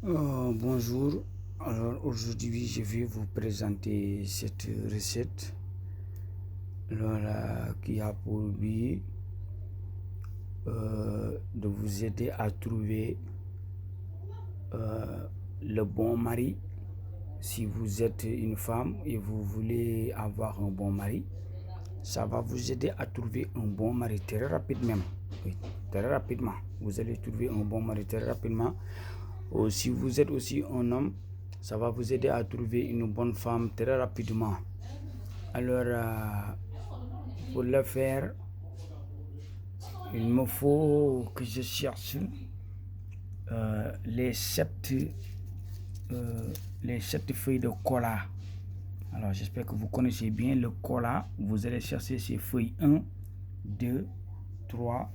Bonjour, alors aujourd'hui je vais vous présenter cette recette qui a pour but de vous aider à trouver le bon mari. Si vous êtes une femme et vous voulez avoir un bon mari, ça va vous aider à trouver un bon mari très rapidement. Oui, très rapidement. Vous allez trouver un bon mari très rapidement. Si vous êtes aussi un homme, ça va vous aider à trouver une bonne femme très rapidement. Alors, pour le faire, il me faut que je cherche les 7 feuilles de cola. Alors, j'espère que vous connaissez bien le cola. Vous allez chercher ces feuilles 1, 2, 3,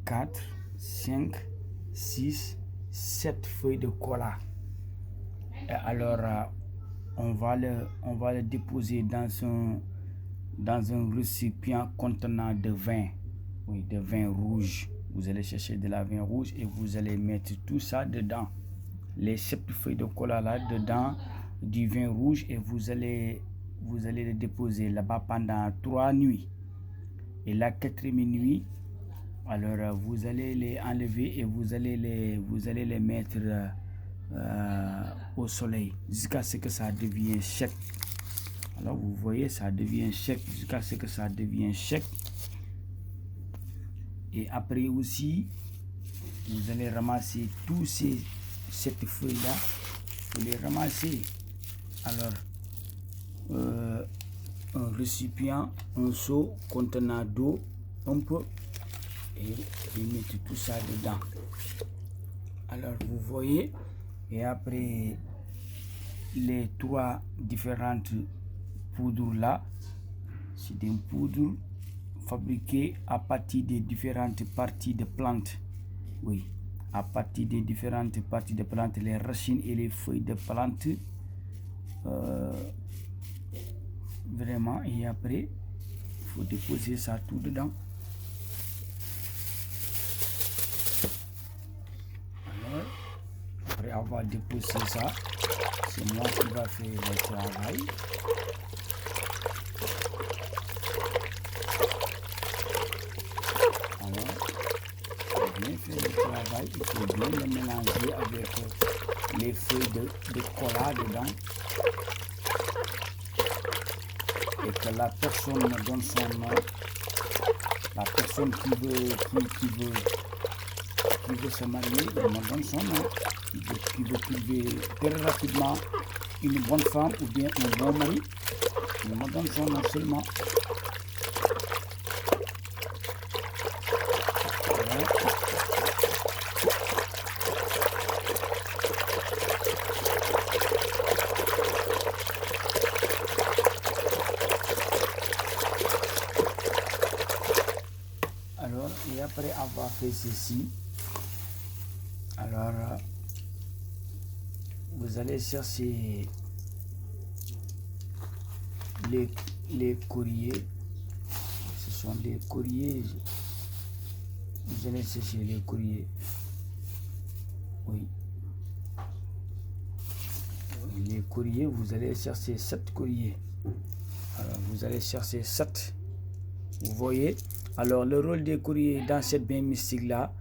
4, 5, 6, 7 feuilles de cola. Et alors, on va le déposer dans un récipient contenant de vin, oui, de vin rouge. Vous allez chercher de la vin rouge et vous allez mettre tout ça dedans. Les 7 feuilles de cola là dedans, du vin rouge, et vous allez le déposer là-bas pendant 3 nuits. Et la 4e nuit, alors vous allez les enlever et vous allez les mettre au soleil jusqu'à ce que ça devienne sec. Alors vous voyez, ça devient sec jusqu'à ce que ça devienne sec. Et après aussi, vous allez ramasser tous cette feuille là, vous les ramasser. Alors un récipient, un seau contenant d'eau un peu, et vous mettez tout ça dedans. Alors vous voyez, et après les 3 différentes poudres là, c'est des poudres fabriquées à partir des différentes parties de plantes. Oui, à partir des différentes parties de plantes, les racines et les feuilles de plantes. Vraiment, et après il faut déposer ça tout dedans. Alors, après avoir déposé ça, c'est moi qui va faire le travail. Alors, pour bien faire le travail, il faut bien le mélanger avec les feuilles de cola dedans. Et que la personne me donne son nom. La personne qui veut se marier, elle me donne son nom. Qui veut trouver très rapidement une bonne femme ou bien un bon mari, il me donne son nom seulement. Voilà. Alors, et après avoir fait ceci, alors vous allez chercher les courriers. Ce sont les courriers. Vous allez chercher les courriers. Oui. Les courriers, vous allez chercher 7 courriers. Alors, vous allez chercher 7. Vous voyez? Alors, le rôle des courriers dans cette bain mystique là,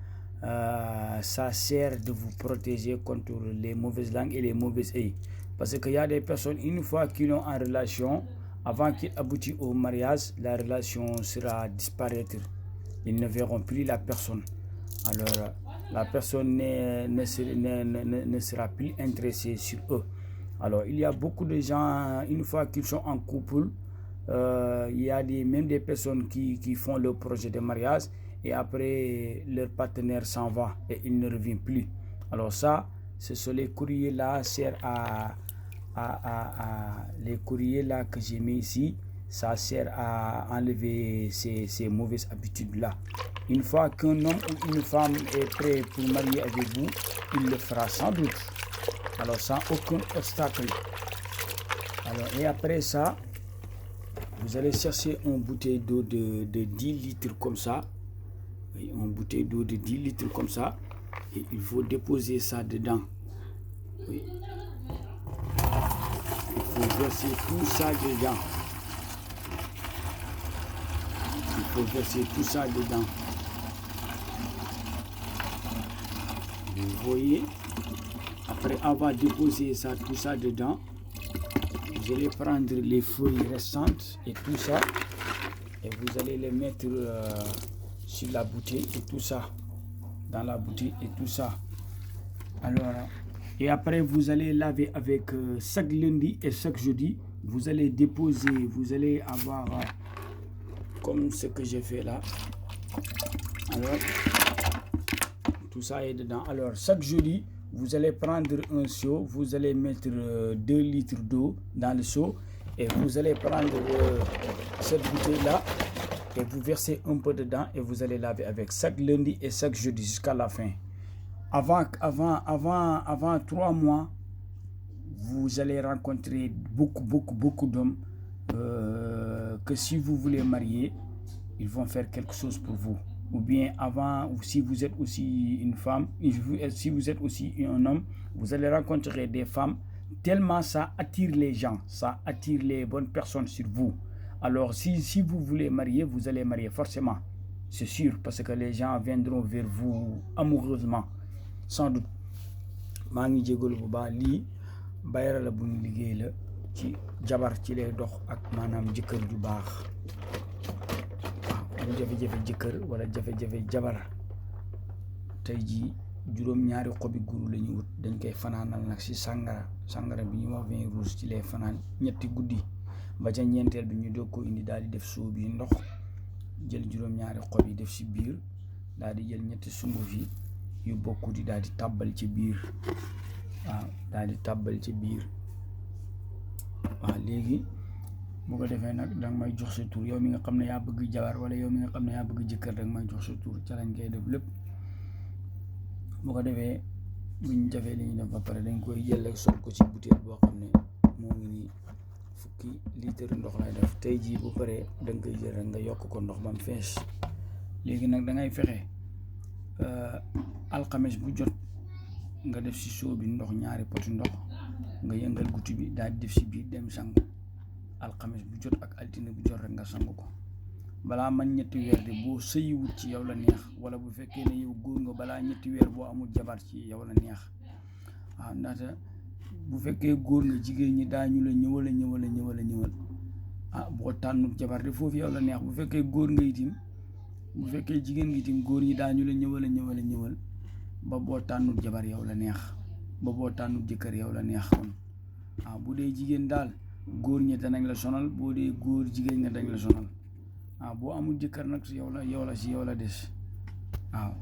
ça sert de vous protéger contre les mauvaises langues et les mauvais œils. Parce qu'il y a des personnes, une fois qu'ils sont en relation, avant qu'ils aboutissent au mariage, la relation sera disparaître. Ils ne verront plus la personne. Alors, la personne ne sera plus intéressée sur eux. Alors, il y a beaucoup de gens, une fois qu'ils sont en couple, il y a même des personnes qui font le projet de mariage et après leur partenaire s'en va et il ne revient plus. Alors ça, ce sont les courriers là, sert les courriers là que j'ai mis ici, ça sert à enlever ces mauvaises habitudes là. Une fois qu'un homme ou une femme est prêt pour marier avec vous, il le fera sans doute. Alors sans aucun obstacle. Alors et après ça, vous allez chercher une bouteille d'eau de 10 litres comme ça. Une bouteille d'eau de 10 litres comme ça. Et il faut déposer ça dedans. Oui. Il faut verser tout ça dedans. Il faut verser tout ça dedans. Vous voyez, après avoir déposé ça, tout ça dedans, vous allez prendre les feuilles restantes et tout ça, et vous allez les mettre sur la bouteille et tout ça, dans la bouteille et tout ça. Alors, et après vous allez laver avec chaque lundi et chaque jeudi, vous allez déposer, vous allez avoir comme ce que j'ai fait là. Alors, tout ça est dedans. Alors, chaque jeudi, vous allez prendre un seau, vous allez mettre 2 litres d'eau dans le seau et vous allez prendre cette bouteille-là et vous versez un peu dedans et vous allez laver avec chaque lundi et chaque jeudi jusqu'à la fin. Avant 3 mois, vous allez rencontrer beaucoup d'hommes que si vous voulez marier, ils vont faire quelque chose pour vous. Ou bien avant, si vous êtes aussi une femme, si vous êtes aussi un homme, vous allez rencontrer des femmes, tellement ça attire les gens, ça attire les bonnes personnes sur vous. Alors si vous voulez marier, vous allez marier forcément, c'est sûr, parce que les gens viendront vers vous amoureusement, sans doute. maa ngi jégalu bu baax lii bayra la bu ñu liggéey la ci jabar ci lay dox ak maanaam jëkkër ju baax. am jafe-jafe jëkkër wala jafe-jafe jabar tey jii juróom-ñaari xobi guru la ñu wut dañ koy fanaanal nag si sàngara bi ñu wax vin rouge ci lay fanaan ñetti guddi ba ca ñeenteel bi ñu doog ko indi daal di def soo bi ndox jël juróom-ñaari xob yi def si biir daal di jël ñetti sunguf yi yu bokku di daal di tàbbal ci biir waaw daal di tàbbal ci biir waaw léegi bu ko defee nag danga may jox sa tur yow mi nga xam ne yaa bëgg jabar wala yow mi nga xam ne yaa bëgg jëkkër danga may jox sa tur ca lañ koy def lépp. bu ko defee buñ defee li ñu def ba pare dañ koy jël rek sol ko ci bouteille boo xam ne moo ngi nii 10 litre ndox lay def. tey jii bu paree danga koy jël rek nga yokk ko ndox ba mu fees. léegi nag da ngay fexe alxames bu jot nga def si soo bi ndox 2 poti ndox nga yëngal guttu bi daal di def si biir dem sangu. alxames bu jot ak altine bu jot rek nga sangu ko balaa man 3 weer de boo sëyiwut ci yow la neex, wala bu fekkee ne yow góor nga balaa 3 weer boo amul jabar ci yow la neex. waaw ndaxte bu fekkee góor nga jigéen ñi daañu la ñëwal boo tànnut jabar de foofu yow la neex. bu fekkee góor nga itim, bu fekkee jigéen nga itim, góor ñi daañu la ñëwal ba boo tànnut jabar yow la neex, ba boo tànnut jëkkër yow la neex. kon bu dee jigéen daal góor ñi danañ la sonal, boo dee góor jigéen nga dañ la sonal. boo amul jëkkër nag si yow la des. waaw